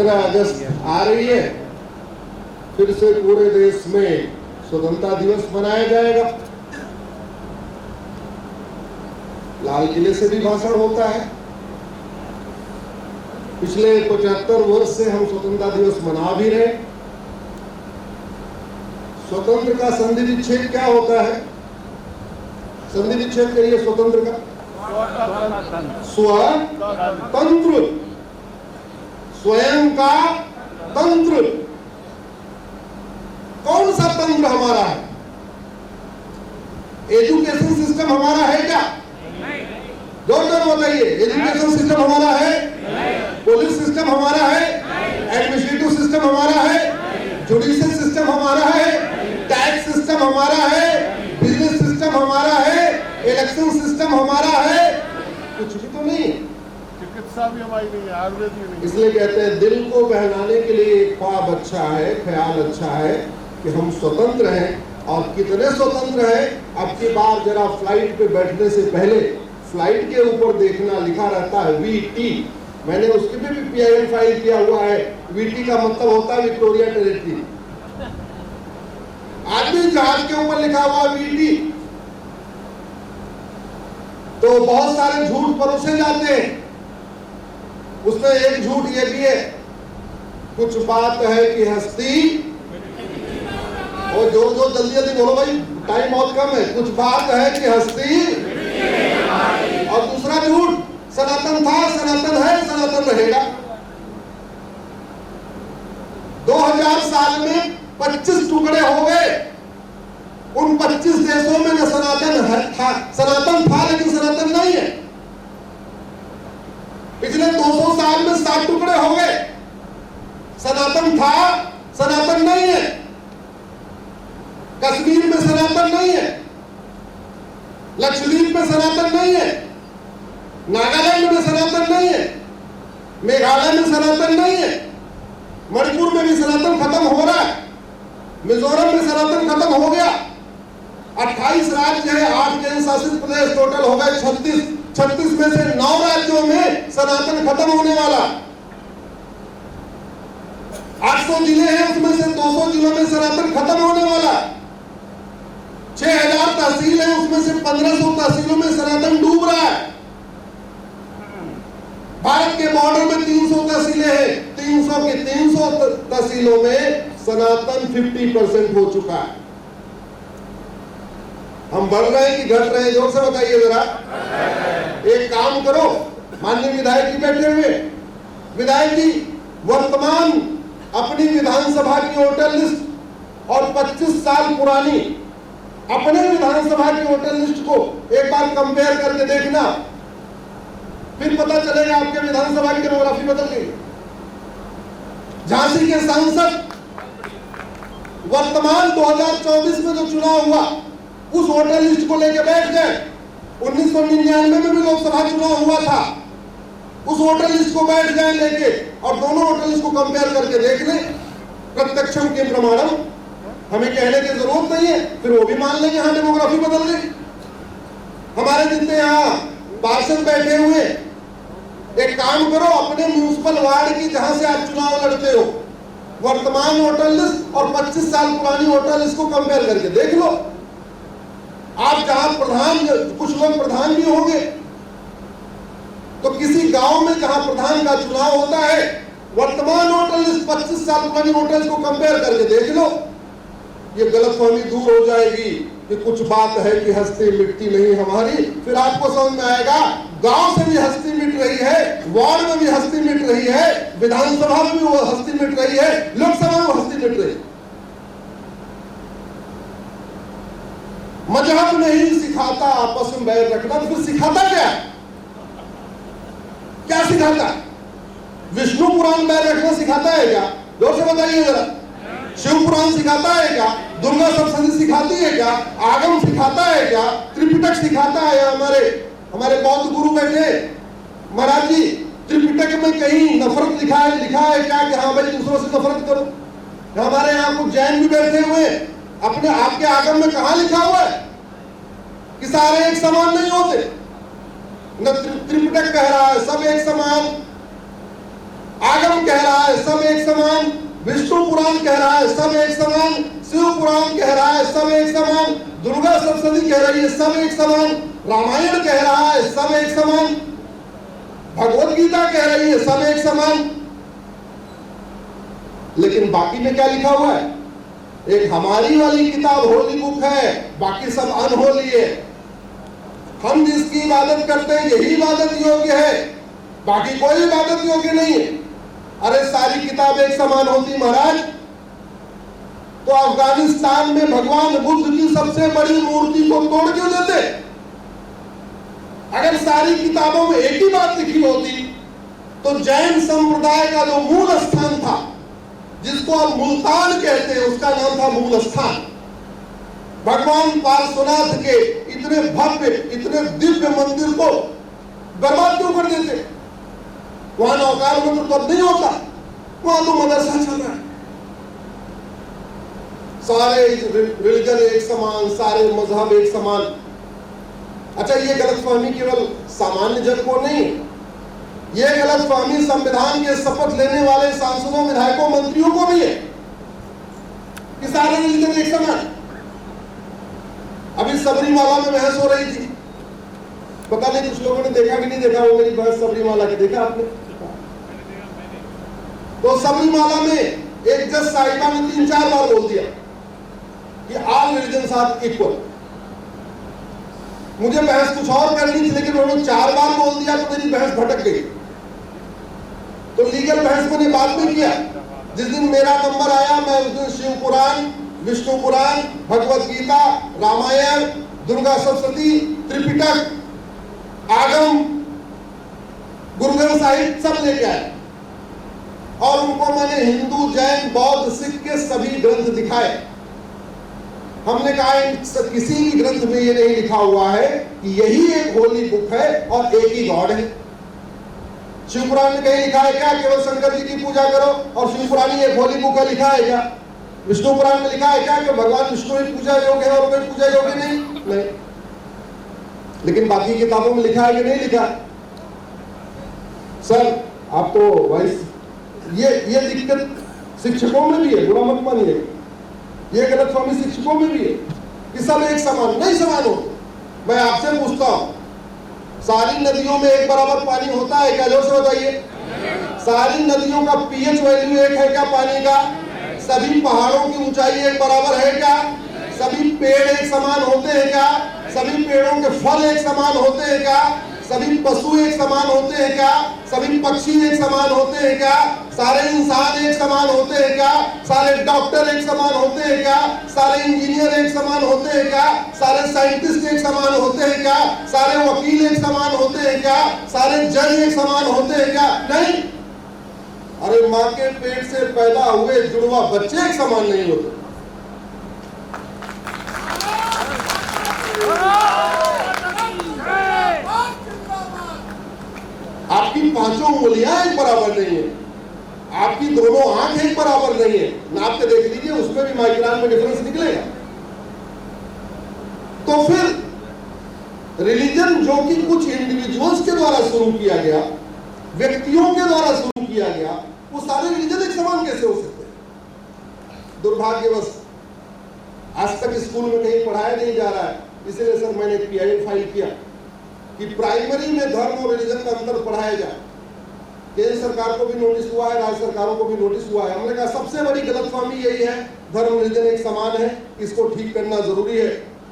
15 अगस्त आ रही है, फिर से पूरे देश में स्वतंत्रता दिवस मनाया जाएगा। लाल किले से भी भाषण होता है। पिछले 75 वर्ष से हम स्वतंत्रता दिवस मना भी रहे। स्वतंत्र का संधि विच्छेद क्या होता है? संधि विच्छेद करिए स्वतंत्र का। स्वतंत्र, स्वयं का तंत्र। कौन सा तंत्र हमारा है? एजुकेशन सिस्टम हमारा है क्या? जोर बताइए। एजुकेशन सिस्टम हमारा है? पुलिस सिस्टम हमारा है? एडमिनिस्ट्रेटिव सिस्टम हमारा है? जुडिशियल सिस्टम हमारा है? टैक्स सिस्टम हमारा है? बिजनेस सिस्टम हमारा है? इलेक्शन सिस्टम हमारा है? कुछ भी तो नहीं। चिकित्सा भी हमारी नहीं है, आयुर्वेद भी नहीं। इसलिए कहते हैं दिल को बहलाने के लिए एक ख्वाब अच्छा है, ख्याल अच्छा है कि हम स्वतंत्र हैं। और कितने स्वतंत्र हैं? अब की बार जरा फ्लाइट पे बैठने से पहले फ्लाइट के ऊपर देखना, लिखा रहता है VT। मैंने उसके भी PIL फाइल किया हुआ है। VT का मतलब होता है विक्टोरिया टेरिटरी। आज भी जहाज के ऊपर लिखा हुआ VT। तो बहुत सारे झूठ परोसे जाते हैं। उसमें एक झूठ ये भी है, कुछ बात है कि हस्ती, और जोर जोर जल्दी जल्दी बोलो भाई, टाइम बहुत कम है। कुछ बात है कि हस्ती, और दूसरा झूठ सनातन था, सनातन है, सनातन रहेगा। 2000 साल में 25 टुकड़े हो गए। उन 25 देशों में न सनातन था, सनातन था लेकिन सनातन नहीं है। पिछले 200 साल में 7 टुकड़े हो गए। सनातन था, सनातन नहीं है। कश्मीर में सनातन नहीं है, लक्षद्वीप में सनातन नहीं है, नागालैंड में सनातन नहीं है, मेघालय में सनातन नहीं है, मणिपुर में भी सनातन खत्म हो रहा है, मिजोरम में सनातन खत्म हो गया। 28 राज्य है, 8 केंद्र शासित प्रदेश, टोटल हो गए 36। 36 में से 9 राज्यों में सनातन खत्म होने वाला। 800 जिले हैं, उसमें से 200 जिलों में सनातन खत्म होने वाला। 6000 तहसील है, उसमें से 1500 तहसीलों में सनातन डूब रहा है। भारत के बॉर्डर में 300 तहसीलें हैं, 300 की 300 तहसीलों में सनातन 50% हो चुका है। हम बढ़ रहे हैं कि घट रहे हैं? जोर से बताइए जरा। एक काम करो, माननीय विधायक जी बैठे हुए, विधायक जी वर्तमान अपनी विधानसभा की वोटर लिस्ट और 25 साल पुरानी अपने विधानसभा की वोटर लिस्ट को एक बार कंपेयर करके देखना, फिर पता चलेगा आपके विधानसभा की डेमोग्राफी बदल गई। झांसी के सांसद वर्तमान 2024 में जो चुनाव हुआ उस वोटर लिस्ट को लेके बैठ गए। 1999 में भी लोकसभा चुनाव हुआ था, उस वोटर लिस्ट को बैठ गए लेके, और दोनों वोटर लिस्ट को कंपेयर करके देख ले। प्रत्यक्षम के प्रमाणम, हमें कहने की जरूरत नहीं है, फिर वो भी मान लेंगे हाँ डेमोग्राफी बदल गई। हमारे जितने यहाँ पार्षद बैठे हुए, एक काम करो, अपने म्यूनिसिपल वार्ड की जहां से आप चुनाव लड़ते हो, वर्तमान वोटर लिस्ट और 25 साल पुरानी वोटर लिस्ट को कंपेयर करके देख लो। आप जहां प्रधान, कुछ लोग प्रधान भी होंगे, तो किसी गांव में जहां प्रधान का चुनाव होता है, वर्तमान वोटर लिस्ट 25 साल पुरानी वोटर लिस्ट को कंपेयर करके देख लो। ये गलतफहमी दूर हो जाएगी कि कुछ बात है कि हस्ती मिटती नहीं हमारी। फिर आपको समझ में आएगा, गांव से भी हस्ती मिट रही है, वार्ड में भी हस्ती मिट रही है, विधानसभा में भी वो हस्ती मिट रही है, लोकसभा में हस्ती मिट रही है। मजहब नहीं सिखाता आपस में बैर रखना, तो फिर सिखाता क्या? क्या सिखाता है? विष्णु पुराण बैर रखना सिखाता है क्या? जोर से बताइए जरा। शिव पुराण सिखाता है क्या? दुर्गा सप्तशती सिखाती है क्या? आगम सिखाता है क्या? त्रिपिटक सिखाता है? हमारे बौद्ध गुरु बैठे, महाराज जी त्रिपिटक में कहीं नफरत लिखा है क्या कि हाँ भाई दूसरों से नफरत करो? हमारे यहाँ कुछ जैन भी बैठे हुए, अपने आपके आगम में कहाँ लिखा हुआ है कि सारे एक समान नहीं होते? न त्रिपिटक कह रहा है सब एक समान। आगम कह रहा है सब एक समान, विष्णु पुराण कह रहा है सब एक समान, शिव पुराण कह रहा है सब एक समान, दुर्गा सप्तशती कह रही है सब एक समान, रामायण कह रहा है सब एक समान, भगवत गीता कह रही है सब एक समान। लेकिन बाकी में क्या लिखा हुआ है? एक हमारी वाली किताब होली बुक है, बाकी सब अनहोली है। हम जिसकी इबादत करते हैं यही इबादत योग्य है, बाकी कोई इबादत योग्य नहीं है। अरे सारी किताब एक समान होती महाराज, तो अफगानिस्तान में भगवान बुद्ध की सबसे बड़ी मूर्ति को तोड़ क्यों देते? अगर सारी किताबों में एक ही बात लिखी होती तो जैन संप्रदाय का जो मूल स्थान था, जिसको आप मुल्तान कहते हैं, उसका नाम था मूल स्थान। भगवान पार्श्वनाथ के इतने भव्य, इतने दिव्य मंदिर को बर्बाद क्यों कर देते? वहां नौकार मंदिर तो अब नहीं होता, वहां तो मदरसा चल रहा है। सारे रिलीजन एक समान, सारे मजहब एक समान। अच्छा, ये गलतफहमी केवल सामान्य जन को नहीं, ये गलतफहमी संविधान के शपथ लेने वाले सांसदों, विधायकों, मंत्रियों को भी है कि सारे रिलीजन एक समान। अभी सबरीमाला में बहस हो रही थी, पता नहीं कुछ लोगों ने देखा कि नहीं देखा वो मेरी बहस सबरीमाला की, देखा आपने? तो सबरीमाला में एक जज साहिबा ने 3-4 बार बोल दिया कि ऑल रिलीजन्स आर इक्वल। मुझे बहस कुछ और करनी थी, लेकिन उन्होंने 4 बार बोल दिया तो मेरी बहस भटक गई। तो लीगल बहस मैंने बाद में किया। जिस दिन मेरा नंबर आया, मैं उस दिन शिव पुराण, विष्णु पुराण, भगवत गीता, रामायण, दुर्गा सप्तशती, त्रिपिटक, आगम, गुरु ग्रंथ साहिब सब लेके आया और उनको मैंने हिंदू, जैन, बौद्ध, सिख के सभी ग्रंथ दिखाए। हमने कहा किसी भी ग्रंथ में ये नहीं लिखा हुआ है कि यही एक होली बुक है और एक ही गॉड है। शिव पुराण में कहीं लिखा है क्या केवल शंकर जी की पूजा करो और शिव पुराणी एक होली बुक है? लिखा है क्या? विष्णु पुराण में लिखा है क्या कि भगवान विष्णु ही पूजा योग्य है और कोई पूजा योग्य नहीं? लेकिन बाकी किताबों में लिखा है कि नहीं लिखा? सर आप तो भाई ये दिक्कत शिक्षकों में भी है, बुरा मत मानिए, ये गलतफहमी शिक्षकों में भी है कि सब एक समान नहीं, समान हो। मैं आपसे पूछता हूं, सारी नदियों में एक बराबर पानी होता है क्या? जोर से बताइए। सारी नदियों का पीएच वैल्यू एक है क्या पानी का? सभी पहाड़ों की ऊंचाई एक बराबर है क्या? सभी पेड़ एक समान होते हैं क्या? सभी पेड़ों के फल एक समान होते हैं क्या? सभी पशु एक समान होते हैं क्या? सभी पक्षी एक समान होते हैं क्या? सारे इंसान एक समान होते हैं क्या? सारे डॉक्टर एक समान होते हैं क्या? सारे इंजीनियर एक समान होते हैं क्या? सारे साइंटिस्ट एक समान होते हैं क्या? सारे वकील एक समान होते हैं क्या? सारे जज एक समान होते हैं क्या? नहीं। अरे माँ के पेट से पैदा हुए जुड़वा बच्चे एक समान नहीं होते। आपकी 5 उंगलियां एक बराबर नहीं है, आपकी दोनों आंख एक बराबर नहीं है। नाप के देख लीजिए, उसमें भी माइक्रोन में डिफरेंस निकलेगा। तो फिर रिलीजन जो कि कुछ इंडिविजुअल्स के द्वारा शुरू किया गया, व्यक्तियों के द्वारा शुरू किया गया, वो सारे रिलीजन एक समान कैसे हो सकते हैं? दुर्भाग्यवश आज तक स्कूल में कहीं पढ़ाया नहीं जा रहा है। इसलिए सर मैंने एक PIL फाइल किया कि प्राइमरी में धर्म और रिलीजन का अंतर पढ़ाया जाए। केंद्र सरकार को भी नोटिस हुआ है, राज्य सरकारों को भी नोटिस हुआ है। हमने कहा सबसे बड़ी गलतफहमी यही है, धर्म रिलीजन एक समान है, इसको ठीक करना जरूरी है।